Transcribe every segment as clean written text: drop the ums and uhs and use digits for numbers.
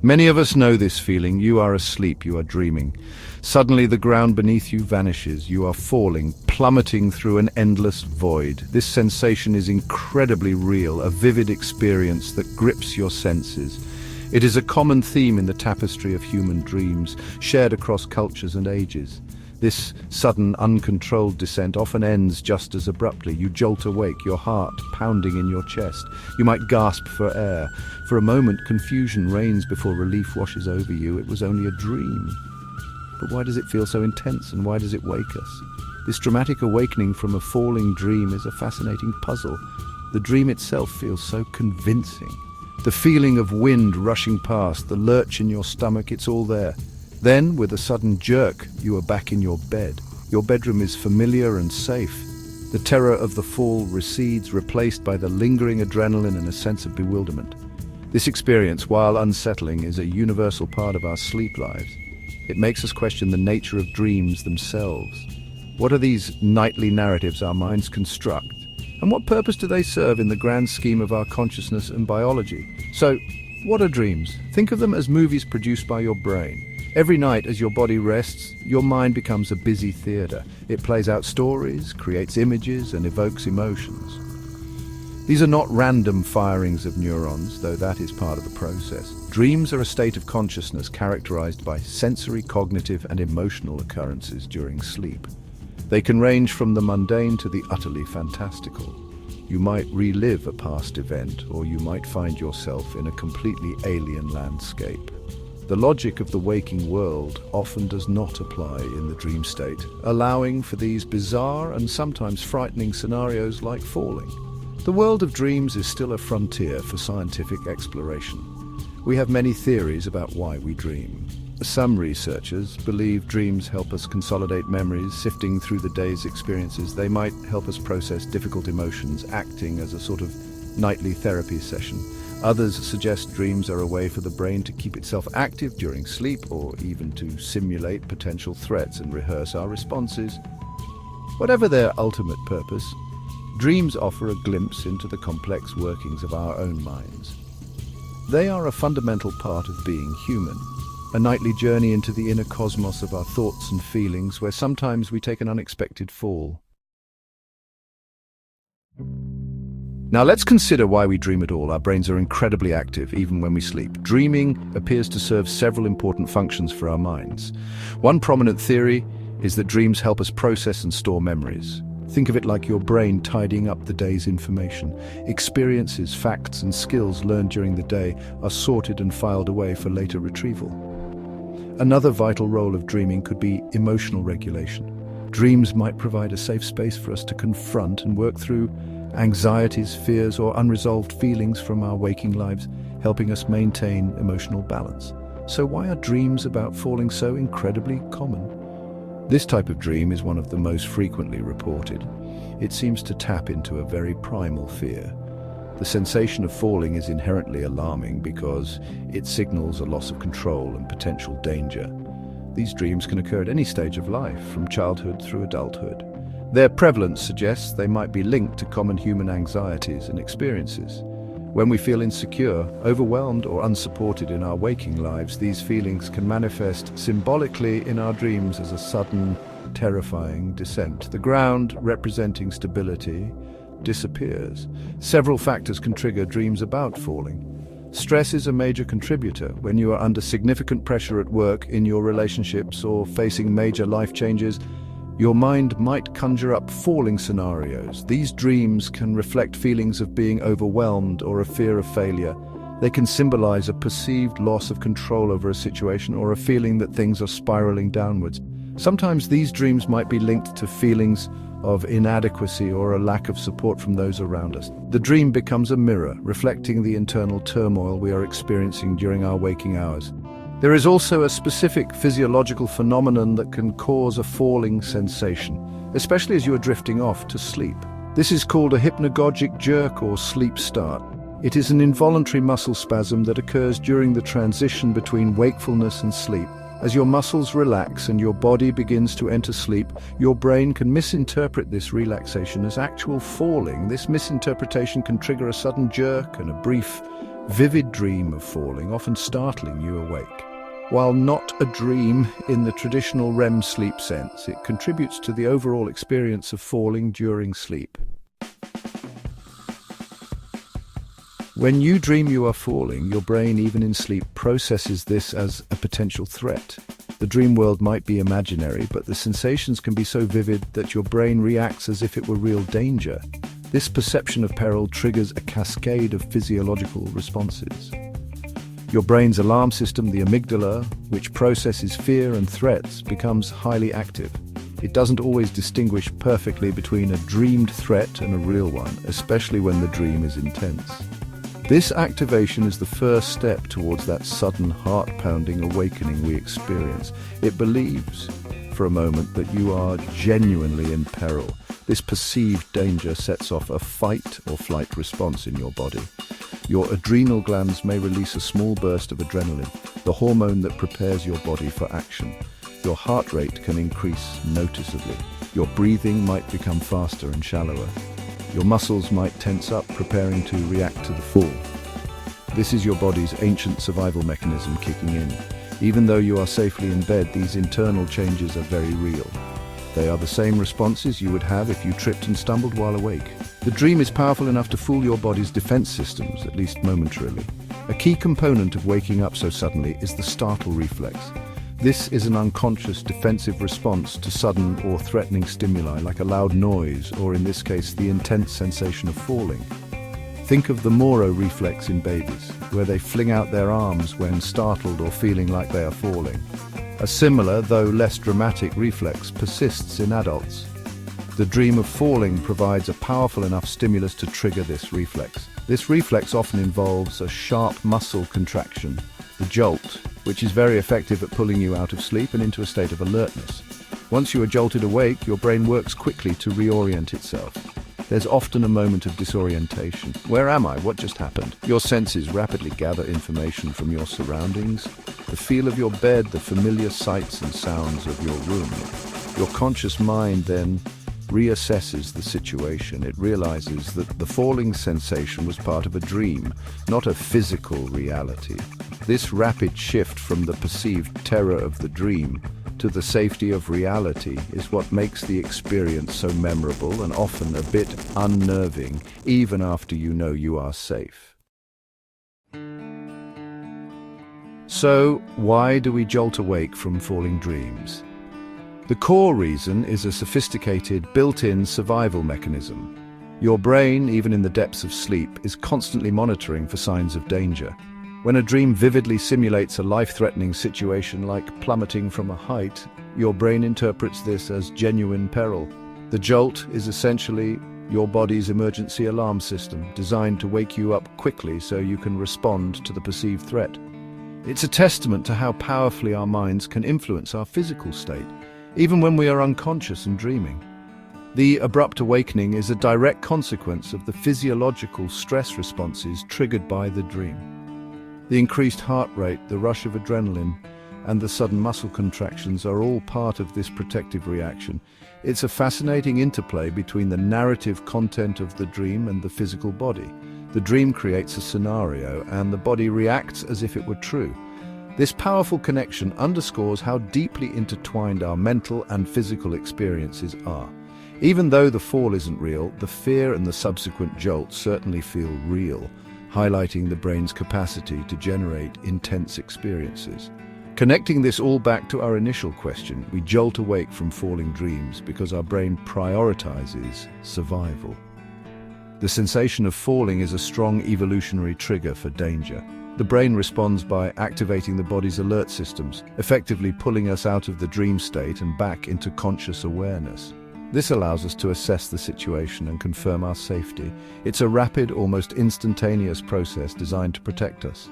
Many of us know this feeling. You are asleep, you are dreaming. Suddenly the ground beneath you vanishes. You are falling, plummeting through an endless void. This sensation is incredibly real, a vivid experience that grips your senses. It is a common theme in the tapestry of human dreams, shared across cultures and ages. This sudden, uncontrolled descent often ends just as abruptly. You jolt awake, your heart pounding in your chest. You might gasp for air. For a moment, confusion reigns before relief washes over you. It was only a dream. But why does it feel so intense, and why does it wake us? This dramatic awakening from a falling dream is a fascinating puzzle. The dream itself feels so convincing. The feeling of wind rushing past, the lurch in your stomach, it's all there. Then, with a sudden jerk, you are back in your bed. Your bedroom is familiar and safe. The terror of the fall recedes, replaced by the lingering adrenaline and a sense of bewilderment. This experience, while unsettling, is a universal part of our sleep lives. It makes us question the nature of dreams themselves. What are these nightly narratives our minds construct? And what purpose do they serve in the grand scheme of our consciousness and biology? So, what are dreams? Think of them as movies produced by your brain. Every night as your body rests, your mind becomes a busy theater. It plays out stories, creates images, and evokes emotions. These are not random firings of neurons, though that is part of the process. Dreams are a state of consciousness characterized by sensory, cognitive, and emotional occurrences during sleep. They can range from the mundane to the utterly fantastical. You might relive a past event, or you might find yourself in a completely alien landscape. The logic of the waking world often does not apply in the dream state, allowing for these bizarre and sometimes frightening scenarios like falling. The world of dreams is still a frontier for scientific exploration. We have many theories about why we dream. Some researchers believe dreams help us consolidate memories, sifting through the day's experiences. They might help us process difficult emotions, acting as a sort of nightly therapy session. Others suggest dreams are a way for the brain to keep itself active during sleep, or even to simulate potential threats and rehearse our responses. Whatever their ultimate purpose, dreams offer a glimpse into the complex workings of our own minds. They are a fundamental part of being human, a nightly journey into the inner cosmos of our thoughts and feelings, where sometimes we take an unexpected fall. Now let's consider why we dream at all. Our brains are incredibly active, even when we sleep. Dreaming appears to serve several important functions for our minds. One prominent theory is that dreams help us process and store memories. Think of it like your brain tidying up the day's information. Experiences, facts, and skills learned during the day are sorted and filed away for later retrieval. Another vital role of dreaming could be emotional regulation. Dreams might provide a safe space for us to confront and work through anxieties, fears, or unresolved feelings from our waking lives, helping us maintain emotional balance. So why are dreams about falling so incredibly common? This type of dream is one of the most frequently reported. It seems to tap into a very primal fear. The sensation of falling is inherently alarming because it signals a loss of control and potential danger. These dreams can occur at any stage of life, from childhood through adulthood. Their prevalence suggests they might be linked to common human anxieties and experiences. When we feel insecure, overwhelmed, or unsupported in our waking lives, these feelings can manifest symbolically in our dreams as a sudden, terrifying descent. The ground, representing stability, disappears. Several factors can trigger dreams about falling. Stress is a major contributor. When you are under significant pressure at work, in your relationships, or facing major life changes, your mind might conjure up falling scenarios. These dreams can reflect feelings of being overwhelmed or a fear of failure. They can symbolize a perceived loss of control over a situation or a feeling that things are spiraling downwards. Sometimes these dreams might be linked to feelings of inadequacy or a lack of support from those around us. The dream becomes a mirror, reflecting the internal turmoil we are experiencing during our waking hours. There is also a specific physiological phenomenon that can cause a falling sensation, especially as you are drifting off to sleep. This is called a hypnagogic jerk or sleep start. It is an involuntary muscle spasm that occurs during the transition between wakefulness and sleep. As your muscles relax and your body begins to enter sleep, your brain can misinterpret this relaxation as actual falling. This misinterpretation can trigger a sudden jerk and a brief vivid dream of falling, often startling you awake. While not a dream in the traditional REM sleep sense, it contributes to the overall experience of falling during sleep. When you dream you are falling, your brain, even in sleep, processes this as a potential threat. The dream world might be imaginary, but the sensations can be so vivid that your brain reacts as if it were real danger. This perception of peril triggers a cascade of physiological responses. Your brain's alarm system, the amygdala, which processes fear and threats, becomes highly active. It doesn't always distinguish perfectly between a dreamed threat and a real one, especially when the dream is intense. This activation is the first step towards that sudden heart-pounding awakening we experience. It believes, for a moment, that you are genuinely in peril. This perceived danger sets off a fight or flight response in your body. Your adrenal glands may release a small burst of adrenaline, the hormone that prepares your body for action. Your heart rate can increase noticeably. Your breathing might become faster and shallower. Your muscles might tense up, preparing to react to the fall. This is your body's ancient survival mechanism kicking in. Even though you are safely in bed, these internal changes are very real. They are the same responses you would have if you tripped and stumbled while awake. The dream is powerful enough to fool your body's defense systems, at least momentarily. A key component of waking up so suddenly is the startle reflex. This is an unconscious defensive response to sudden or threatening stimuli, like a loud noise, or in this case, the intense sensation of falling. Think of the Moro reflex in babies, where they fling out their arms when startled or feeling like they are falling. A similar, though less dramatic, reflex persists in adults. The dream of falling provides a powerful enough stimulus to trigger this reflex. This reflex often involves a sharp muscle contraction, the jolt, which is very effective at pulling you out of sleep and into a state of alertness. Once you are jolted awake, your brain works quickly to reorient itself. There's often a moment of disorientation. Where am I? What just happened? Your senses rapidly gather information from your surroundings, the feel of your bed, the familiar sights and sounds of your room. Your conscious mind then reassesses the situation. It realizes that the falling sensation was part of a dream, not a physical reality. This rapid shift from the perceived terror of the dream to the safety of reality is what makes the experience so memorable and often a bit unnerving, even after you know you are safe. So, why do we jolt awake from falling dreams? The core reason is a sophisticated, built-in survival mechanism. Your brain, even in the depths of sleep, is constantly monitoring for signs of danger. When a dream vividly simulates a life-threatening situation like plummeting from a height, your brain interprets this as genuine peril. The jolt is essentially your body's emergency alarm system, designed to wake you up quickly so you can respond to the perceived threat. It's a testament to how powerfully our minds can influence our physical state, even when we are unconscious and dreaming. The abrupt awakening is a direct consequence of the physiological stress responses triggered by the dream. The increased heart rate, the rush of adrenaline, and the sudden muscle contractions are all part of this protective reaction. It's a fascinating interplay between the narrative content of the dream and the physical body. The dream creates a scenario, and the body reacts as if it were true. This powerful connection underscores how deeply intertwined our mental and physical experiences are. Even though the fall isn't real, the fear and the subsequent jolt certainly feel real, highlighting the brain's capacity to generate intense experiences. Connecting this all back to our initial question, we jolt awake from falling dreams because our brain prioritizes survival. The sensation of falling is a strong evolutionary trigger for danger. The brain responds by activating the body's alert systems, effectively pulling us out of the dream state and back into conscious awareness. This allows us to assess the situation and confirm our safety. It's a rapid, almost instantaneous process designed to protect us,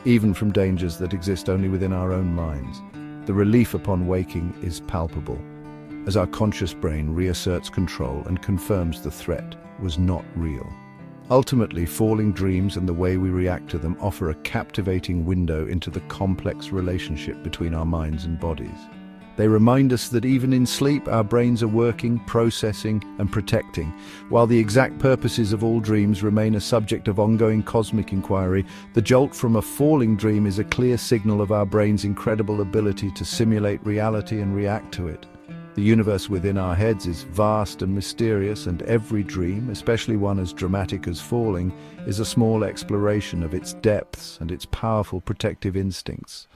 even from dangers that exist only within our own minds. The relief upon waking is palpable, as our conscious brain reasserts control and confirms the threat was not real. Ultimately, falling dreams and the way we react to them offer a captivating window into the complex relationship between our minds and bodies. They remind us that even in sleep, our brains are working, processing, and protecting. While the exact purposes of all dreams remain a subject of ongoing cosmic inquiry, the jolt from a falling dream is a clear signal of our brain's incredible ability to simulate reality and react to it. The universe within our heads is vast and mysterious, and every dream, especially one as dramatic as falling, is a small exploration of its depths and its powerful protective instincts.